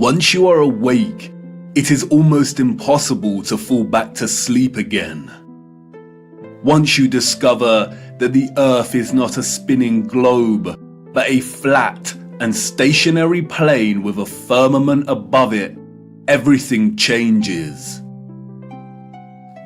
Once you are awake, it is almost impossible to fall back to sleep again. Once you discover that the Earth is not a spinning globe, but a flat and stationary plane with a firmament above it, everything changes.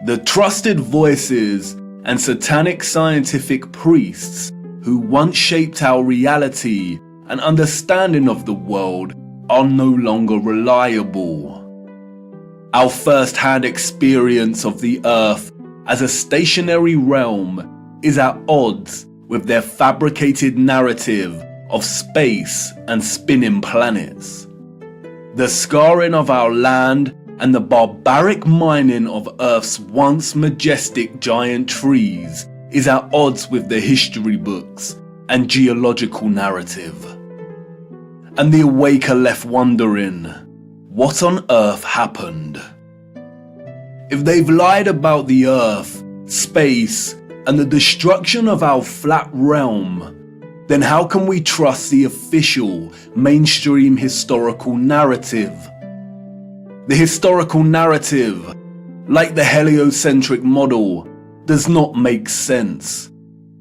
The trusted voices and satanic scientific priests who once shaped our reality and understanding of the world are no longer reliable. Our first-hand experience of the Earth as a stationary realm is at odds with their fabricated narrative of space and spinning planets. The scarring of our land and the barbaric mining of Earth's once majestic giant trees is at odds with the history books and geological narrative. And the awake are left wondering, what on earth happened? If they've lied about the Earth, space, and the destruction of our flat realm, then how can we trust the official, mainstream historical narrative? The historical narrative, like the heliocentric model, does not make sense.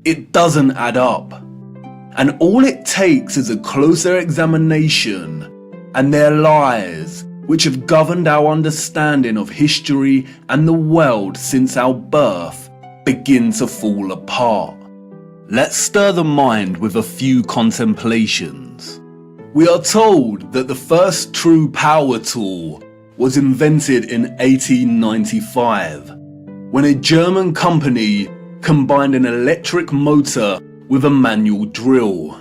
It doesn't add up. And all it takes is a closer examination, and their lies, which have governed our understanding of history and the world since our birth, begin to fall apart. Let's stir the mind with a few contemplations. We are told that the first true power tool was invented in 1895, when a German company combined an electric motor with a manual drill.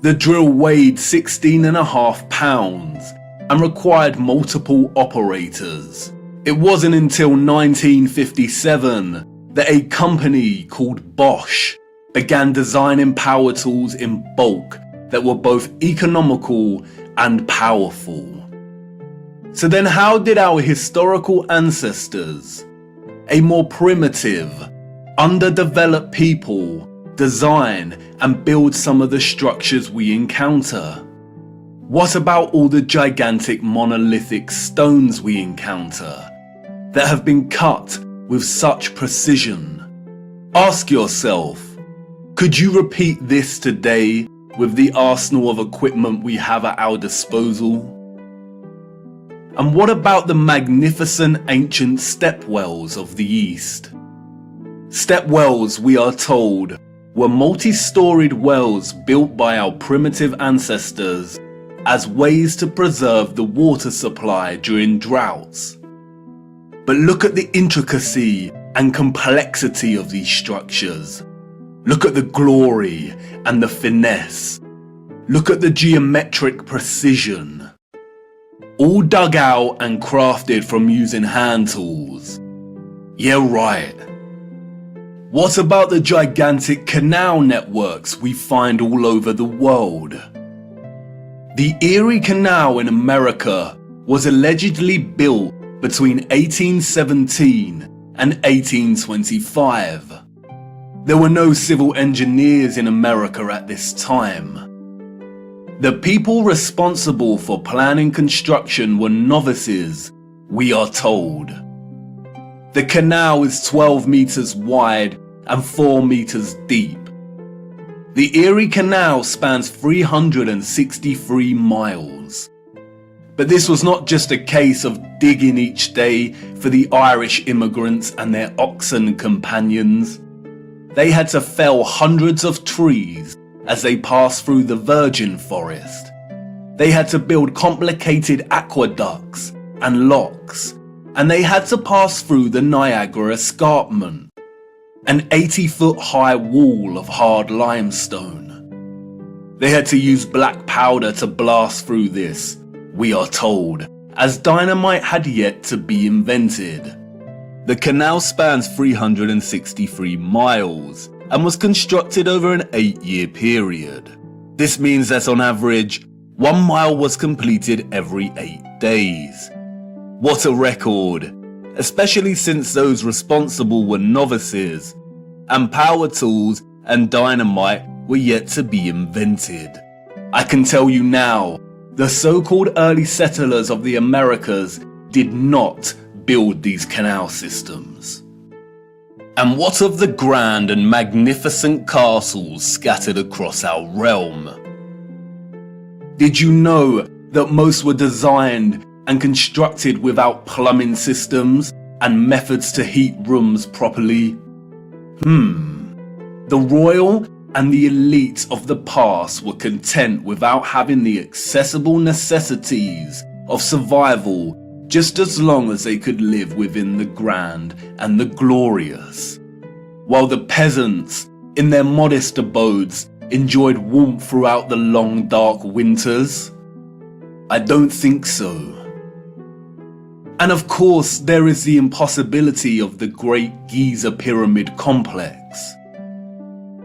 The drill weighed 16.5 pounds and required multiple operators. It wasn't until 1957 that a company called Bosch began designing power tools in bulk that were both economical and powerful. So then how did our historical ancestors, a more primitive, underdeveloped people, design and build some of the structures we encounter? What about all the gigantic monolithic stones we encounter that have been cut with such precision? Ask yourself, could you repeat this today with the arsenal of equipment we have at our disposal? And what about the magnificent ancient stepwells of the East? Stepwells, we are told, were multi-storied wells built by our primitive ancestors as ways to preserve the water supply during droughts. But look at the intricacy and complexity of these structures. Look at the glory and the finesse. Look at the geometric precision. All dug out and crafted from using hand tools. Yeah, right. What about the gigantic canal networks we find all over the world? The Erie Canal in America was allegedly built between 1817 and 1825. There were no civil engineers in America at this time. The people responsible for planning construction were novices, we are told. The canal is 12 meters wide and 4 meters deep. The Erie Canal spans 363 miles. But this was not just a case of digging each day for the Irish immigrants and their oxen companions. They had to fell hundreds of trees as they passed through the virgin forest. They had to build complicated aqueducts and locks, and they had to pass through the Niagara Escarpment, an 80-foot high wall of hard limestone. They had to use black powder to blast through this, we are told, as dynamite had yet to be invented. The canal spans 363 miles and was constructed over an 8-year period. This means that on average, 1 mile was completed every 8 days. What a record, especially since those responsible were novices, and power tools and dynamite were yet to be invented. I can tell you now, The so-called early settlers of the Americas did not build these canal systems. And what of the grand and magnificent castles scattered across our realm? Did you know that most were designed and constructed without plumbing systems and methods to heat rooms properly? The royal and the elite of the past were content without having the accessible necessities of survival, just as long as they could live within the grand and the glorious, while the peasants, in their modest abodes, enjoyed warmth throughout the long dark winters? I don't think so. And of course, there is the impossibility of the Great Giza Pyramid Complex.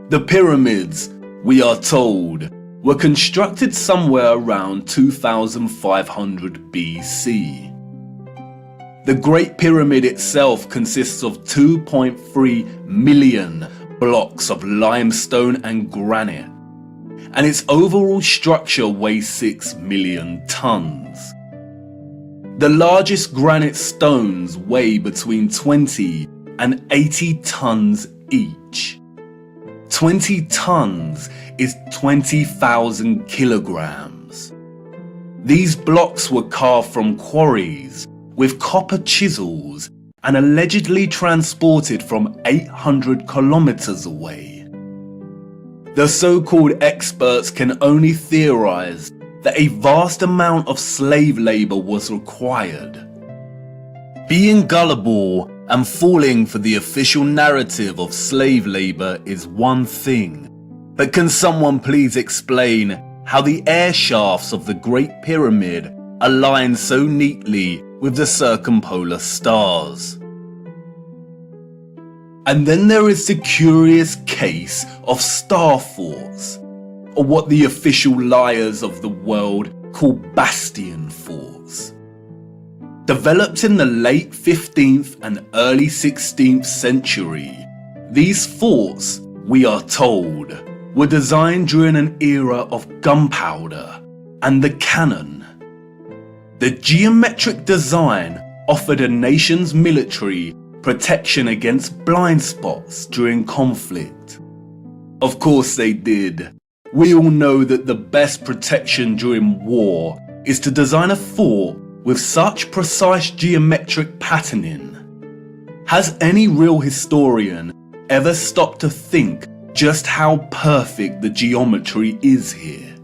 The pyramids, we are told, were constructed somewhere around 2500 BC. The Great Pyramid itself consists of 2.3 million blocks of limestone and granite, and its overall structure weighs 6 million tons. The largest granite stones weigh between 20 and 80 tons each. 20 tons is 20,000 kilograms. These blocks were carved from quarries with copper chisels and allegedly transported from 800 kilometers away. The so-called experts can only theorize that a vast amount of slave labor was required. Being gullible and falling for the official narrative of slave labor is one thing, but can someone please explain how the air shafts of the Great Pyramid align so neatly with the circumpolar stars? And then there is the curious case of star forts, or what the official liars of the world call bastion forts. Developed in the late 15th and early 16th century, these forts, we are told, were designed during an era of gunpowder and the cannon. The geometric design offered a nation's military protection against blind spots during conflict. Of course they did. We all know that the best protection during war is to design a fort with such precise geometric patterning. Has any real historian ever stopped to think just how perfect the geometry is here?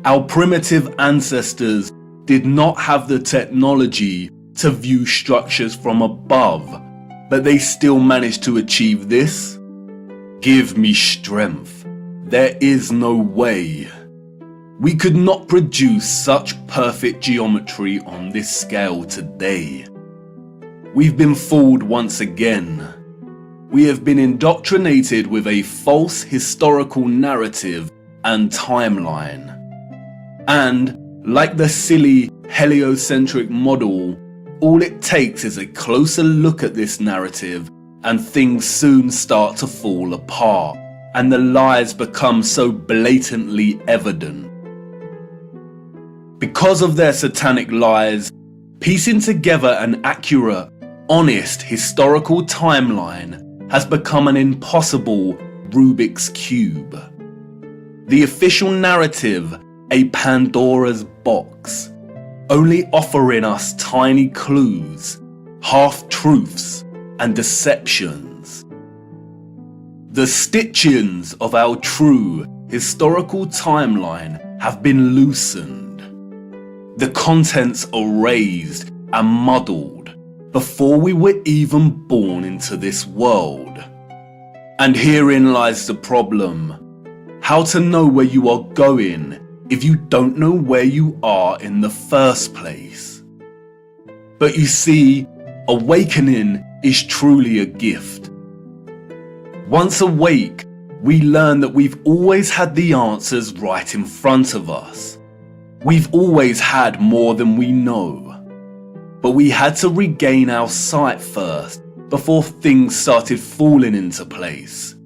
Our primitive ancestors did not have the technology to view structures from above, but they still managed to achieve this? Give me strength. There is no way. We could not produce such perfect geometry on this scale today. We've been fooled once again. We have been indoctrinated with a false historical narrative and timeline. And, like the silly heliocentric model, all it takes is a closer look at this narrative and things soon start to fall apart, and the lies become so blatantly evident. Because of their satanic lies, piecing together an accurate, honest historical timeline has become an impossible Rubik's Cube. The official narrative, a Pandora's box, only offering us tiny clues, half-truths, and deceptions. The stitchings of our true historical timeline have been loosened. The contents erased and muddled before we were even born into this world. And herein lies the problem. How to know where you are going if you don't know where you are in the first place? But you see, awakening is truly a gift. Once awake, we learn that we've always had the answers right in front of us. We've always had more than we know. But we had to regain our sight first before things started falling into place.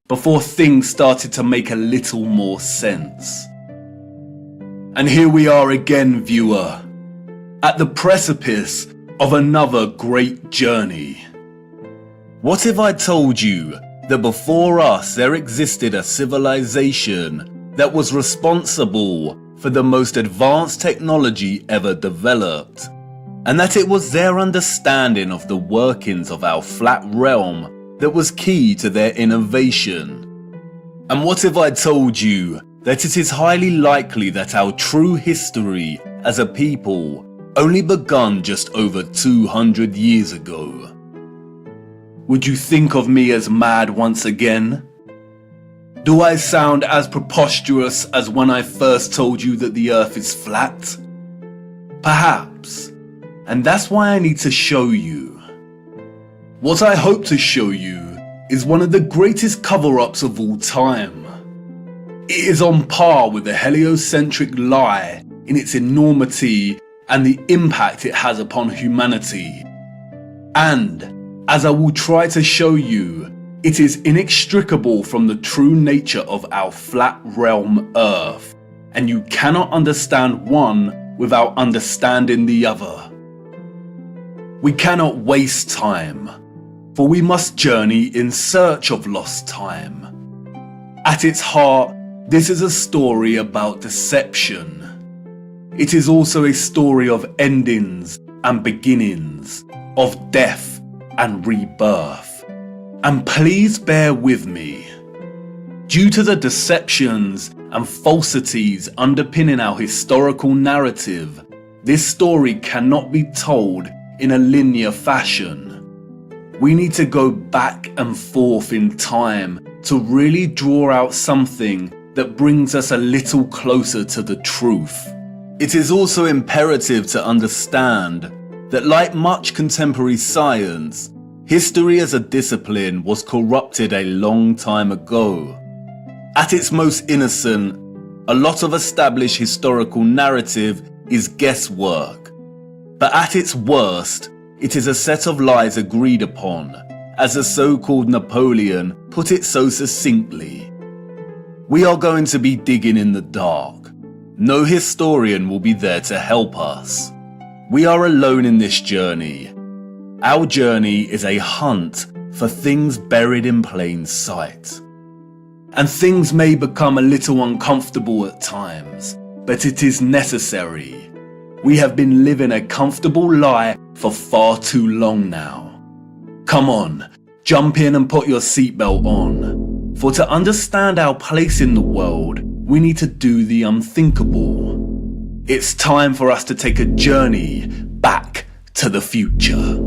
Before things started to make a little more sense. And here we are again, viewer, at the precipice of another great journey. What if I told you that before us there existed a civilization that was responsible for the most advanced technology ever developed, and that it was their understanding of the workings of our flat realm that was key to their innovation? And what if I told you that it is highly likely that our true history as a people only begun just over 200 years ago? Would you think of me as mad once again? Do I sound as preposterous as when I first told you that the earth is flat? Perhaps, and that's why I need to show you. What I hope to show you is one of the greatest cover-ups of all time. It is on par with the heliocentric lie in its enormity and the impact it has upon humanity. And, as I will try to show you, it is inextricable from the true nature of our flat realm Earth, and you cannot understand one without understanding the other. We cannot waste time, for we must journey in search of lost time. At its heart, this is a story about deception. It is also a story of endings and beginnings, of death and rebirth. And please bear with me. Due to the deceptions and falsities underpinning our historical narrative, this story cannot be told in a linear fashion. We need to go back and forth in time to really draw out something that brings us a little closer to the truth. It is also imperative to understand that, like much contemporary science, history as a discipline was corrupted a long time ago. At its most innocent, a lot of established historical narrative is guesswork. But at its worst, it is a set of lies agreed upon, as the so-called Napoleon put it so succinctly. We are going to be digging in the dark. No historian will be there to help us. We are alone in this journey. Our journey is a hunt for things buried in plain sight. And things may become a little uncomfortable at times, but it is necessary. We have been living a comfortable lie for far too long now. Come on, jump in and put your seatbelt on. For to understand our place in the world, we need to do the unthinkable. It's time for us to take a journey back to the future.